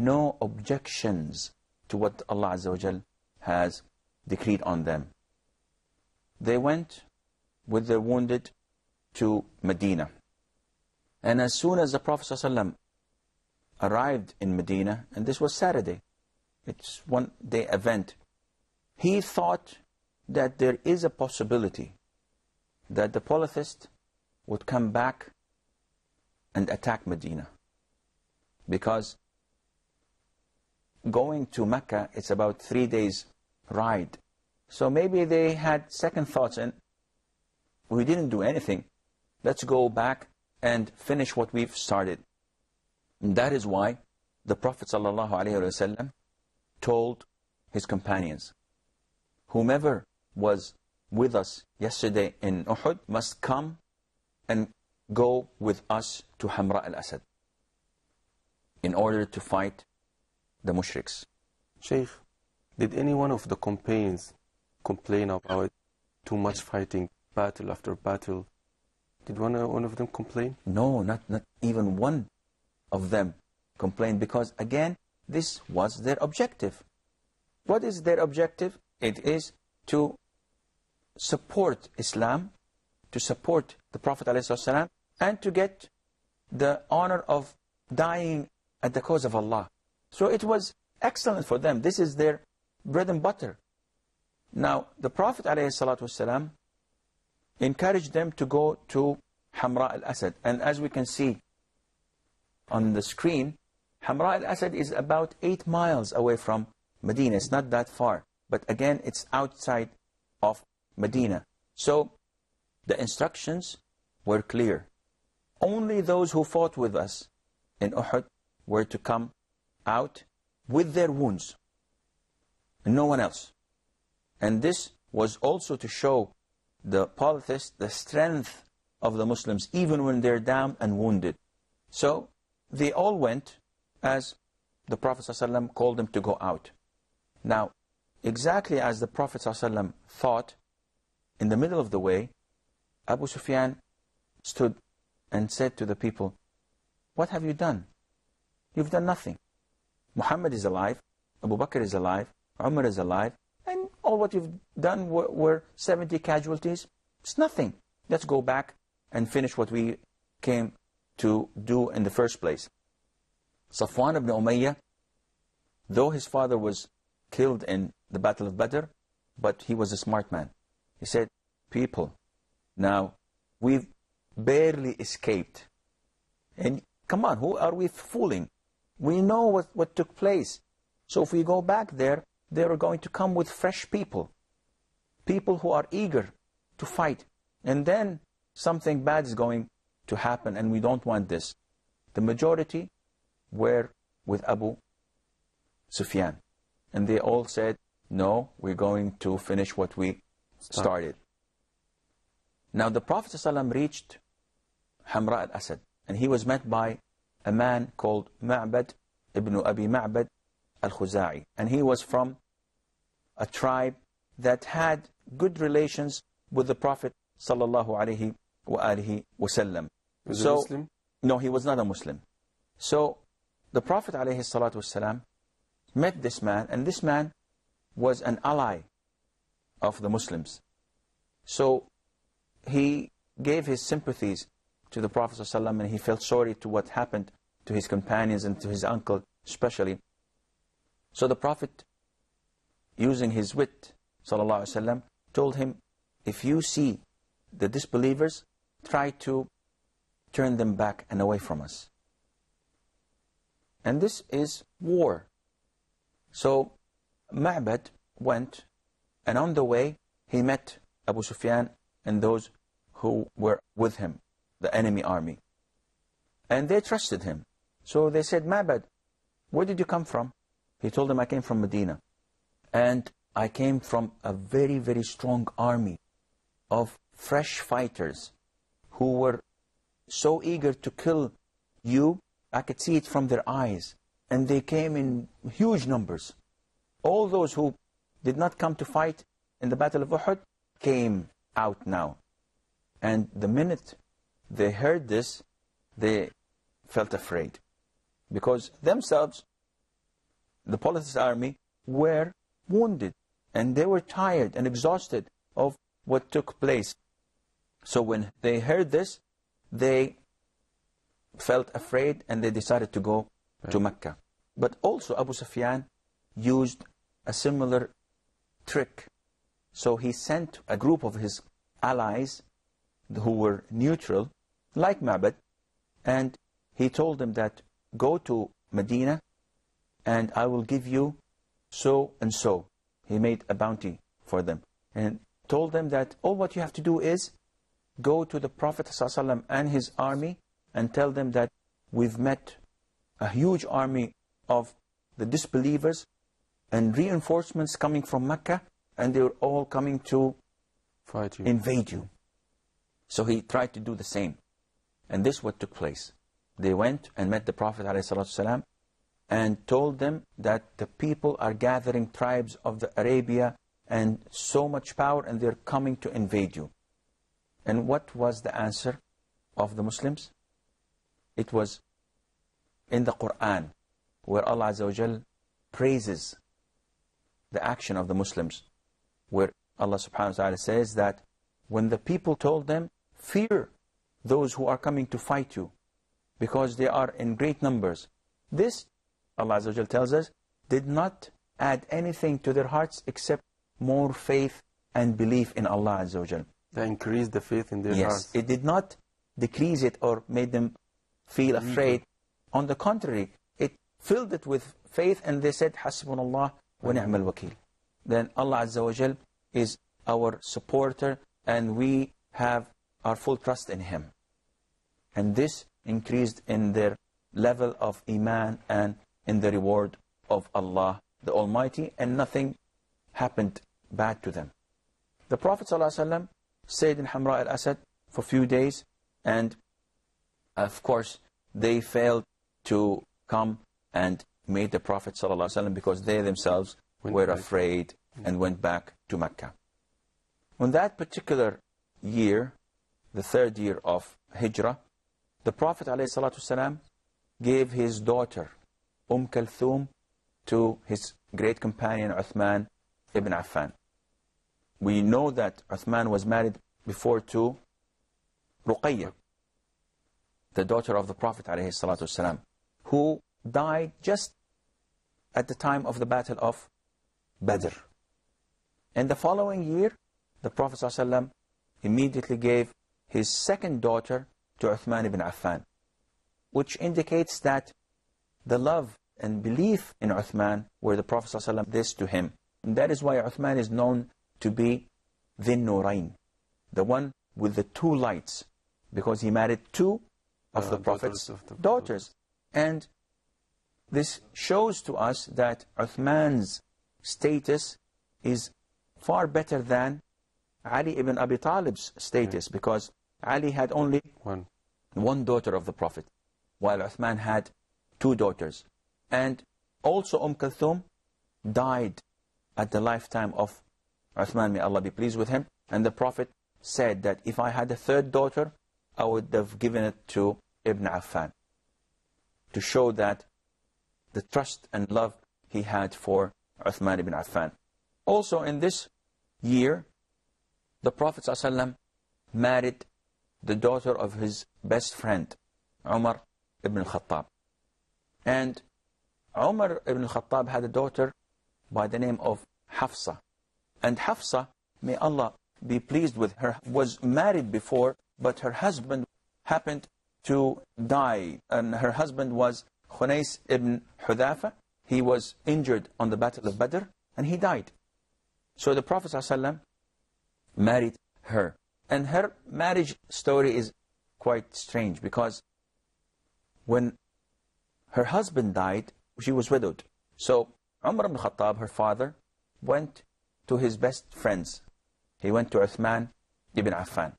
no objections to what Allah Azza wa Jal has decreed on them. They went with their wounded to Medina. And as soon as the Prophet ﷺ arrived in Medina, and this was Saturday, it's one day event, he thought that there is a possibility that the polytheists would come back and attack Medina. Because going to Mecca, it's about 3 days ride. So maybe they had second thoughts and we didn't do anything. Let's go back and finish what we've started. And that is why the Prophet ﷺ told his companions, whomever was with us yesterday in Uhud must come and go with us to Hamra al-Asad in order to fight the mushriks. Sheikh, did any one of the companions complain about too much fighting, battle after battle? Did one of them complain? No, not even one of them complained, because again, this was their objective. What is their objective? It is to support Islam, to support the Prophet ﷺ, and to get the honor of dying at the cause of Allah. So it was excellent for them. This is their bread and butter. Now, the Prophet ﷺ encouraged them to go to Hamra al-Asad. And as we can see on the screen, Hamra al-Asad is about 8 miles away from Medina. It's not that far. But again, it's outside of Medina. So the instructions were clear. Only those who fought with us in Uhud were to come out with their wounds. No one else. And this was also to show the polytheists the strength of the Muslims, even when they're down and wounded. So they all went as the Prophet ﷺ called them to go out. Now, exactly as the Prophet ﷺ thought, in the middle of the way, Abu Sufyan stood and said to the people, "What have you done? You've done nothing. Muhammad is alive, Abu Bakr is alive, Umar is alive, and all what you've done were 70 casualties. It's nothing. Let's go back and finish what we came to do in the first place." Safwan ibn Umayyah, though his father was killed in the Battle of Badr, but he was a smart man. He said, "People, now we've barely escaped. And come on, who are we fooling? We know what took place. So if we go back there, they are going to come with fresh people. People who are eager to fight. And then something bad is going to happen, and we don't want this." The majority were with Abu Sufyan. And they all said, "No, we're going to finish what we started." Now the Prophet ﷺ reached Hamra al-Asad, and he was met by a man called Ma'bad ibn Abi Ma'bad al-Khuza'i. And he was from a tribe that had good relations with the Prophet ﷺ. Was he Muslim? No, he was not a Muslim. So the Prophet ﷺ met this man, and this man was an ally of the Muslims. So he gave his sympathies to the Prophet ﷺ, and he felt sorry to what happened to his companions and to his uncle especially. So the Prophet, using his wit, ﷺ, told him, "If you see the disbelievers, try to turn them back and away from us." And this is war. So Ma'bad went, and on the way he met Abu Sufyan and those who were with him, the enemy army. And they trusted him. So they said, "Ma'bad, where did you come from?" He told them, "I came from Medina. And I came from a very, very strong army of fresh fighters who were so eager to kill you. I could see it from their eyes. And they came in huge numbers. All those who did not come to fight in the Battle of Uhud came out now." And the minute they heard this, they felt afraid. Because themselves, the polytheist army were wounded, and they were tired and exhausted of what took place. So when they heard this, they felt afraid and they decided to go to Mecca. But also Abu Sufyan used a similar trick. So he sent a group of his allies who were neutral, like Ma'bad, and he told them that go to Medina and I will give you so and so. He made a bounty for them and told them that all what you have to do is go to the Prophet ﷺ and his army and tell them that we've met a huge army of the disbelievers and reinforcements coming from Mecca, and they were all coming to fight you, invade you. So he tried to do the same. And this is what took place. They went and met the Prophet ﷺ and told them that the people are gathering tribes of the Arabia and so much power, and they're coming to invade you. And what was the answer of the Muslims? It was in the Quran, where Allah Azza wa Jal praises the action of the Muslims, where Allah subhanahu wa ta'ala says that when the people told them, fear those who are coming to fight you, because they are in great numbers. This, Allah Azza wa Jal tells us, did not add anything to their hearts except more faith and belief in Allah Azza wa Jal. They increased the faith in their hearts. Yes, it did not decrease it or made them feel afraid. On the contrary, it filled it with faith, and they said, Hasbunallah wa ni'mal wakil. Then Allah Azza wa Jal is our supporter, and we have our full trust in Him. And this increased in their level of Iman and in the reward of Allah the Almighty, and nothing happened bad to them. The Prophet ﷺ stayed in Hamra al-Asad for a few days, and of course they failed to come and meet the Prophet ﷺ because they themselves were afraid and went back to Mecca. On that particular year, the third year of Hijrah, the Prophet ﷺ gave his daughter Kulthum to his great companion Uthman ibn Affan. We know that Uthman was married before to Ruqayyah, the daughter of the Prophet ﷺ, who died just at the time of the Battle of Badr. And the following year, the Prophet ﷺ immediately gave his second daughter to Uthman ibn Affan, which indicates that the love and belief in Uthman were the Prophet ﷺ this to him. And that is why Uthman is known to be Dhin Nurayn, the one with the two lights, because he married two of the Prophet's daughters. And this shows to us that Uthman's status is far better than Ali ibn Abi Talib's status, because Ali had only one daughter of the Prophet, while Uthman had two daughters. And also Kulthum died at the lifetime of Uthman, may Allah be pleased with him. And the Prophet said that if I had a third daughter, I would have given it to Ibn Affan, to show that the trust and love he had for Uthman ibn Affan. Also in this year, the Prophet ﷺ married the daughter of his best friend, Umar ibn Khattab. And Umar ibn Khattab had a daughter by the name of Hafsa. And Hafsa, may Allah be pleased with her, was married before, but her husband happened to die. And her husband was Khunais ibn Hudhafa. He was injured on the Battle of Badr, and he died. So the Prophet ﷺ married her. And her marriage story is quite strange, because when her husband died, she was widowed. So Umar ibn Khattab, her father, went to his best friends. He went to Uthman ibn Affan.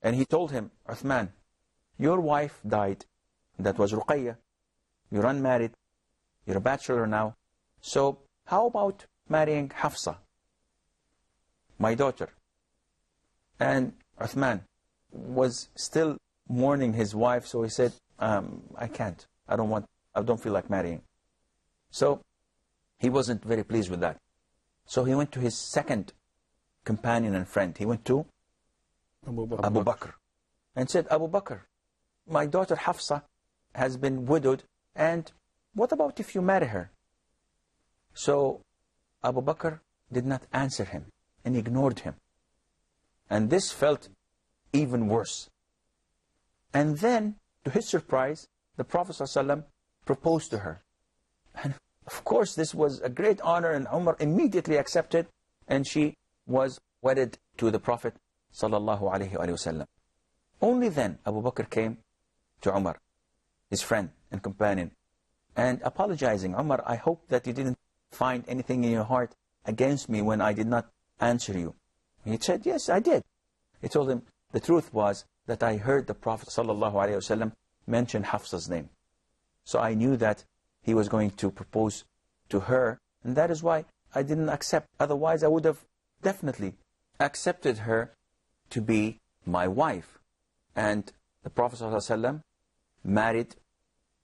And he told him, Uthman, your wife died. That was Ruqayyah. You're unmarried. You're a bachelor now. So how about marrying Hafsa, my daughter? And Uthman was still mourning his wife, so he said, I can't. I don't feel like marrying. So He wasn't very pleased with that. So he went to his second companion and friend. He went to Abu Bakr and said, Abu Bakr, my daughter Hafsa has been widowed, and what about if you marry her? So Abu Bakr did not answer him and ignored him. And this felt even worse. And then, to his surprise, the Prophet ﷺ proposed to her. And of course, this was a great honor, and Umar immediately accepted, and she was wedded to the Prophet ﷺ. Only then Abu Bakr came to Umar, his friend and companion, and apologizing, Umar, I hope that you didn't find anything in your heart against me when I did not answer you. He said, yes, I did. He told him, the truth was that I heard the Prophet ﷺ mention Hafsa's name. So I knew that he was going to propose to her, and that is why I didn't accept. Otherwise, I would have definitely accepted her to be my wife. And the Prophet ﷺ married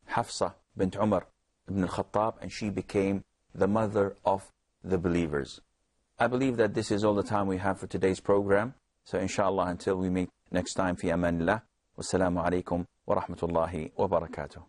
Hafsa bint Umar ibn al-Khattab, and she became the mother of the believers. I believe that this is all the time we have for today's program. So inshallah, until we meet next time, fi amanillah. Wassalamu alaikum wa rahmatullahi wa barakatuh.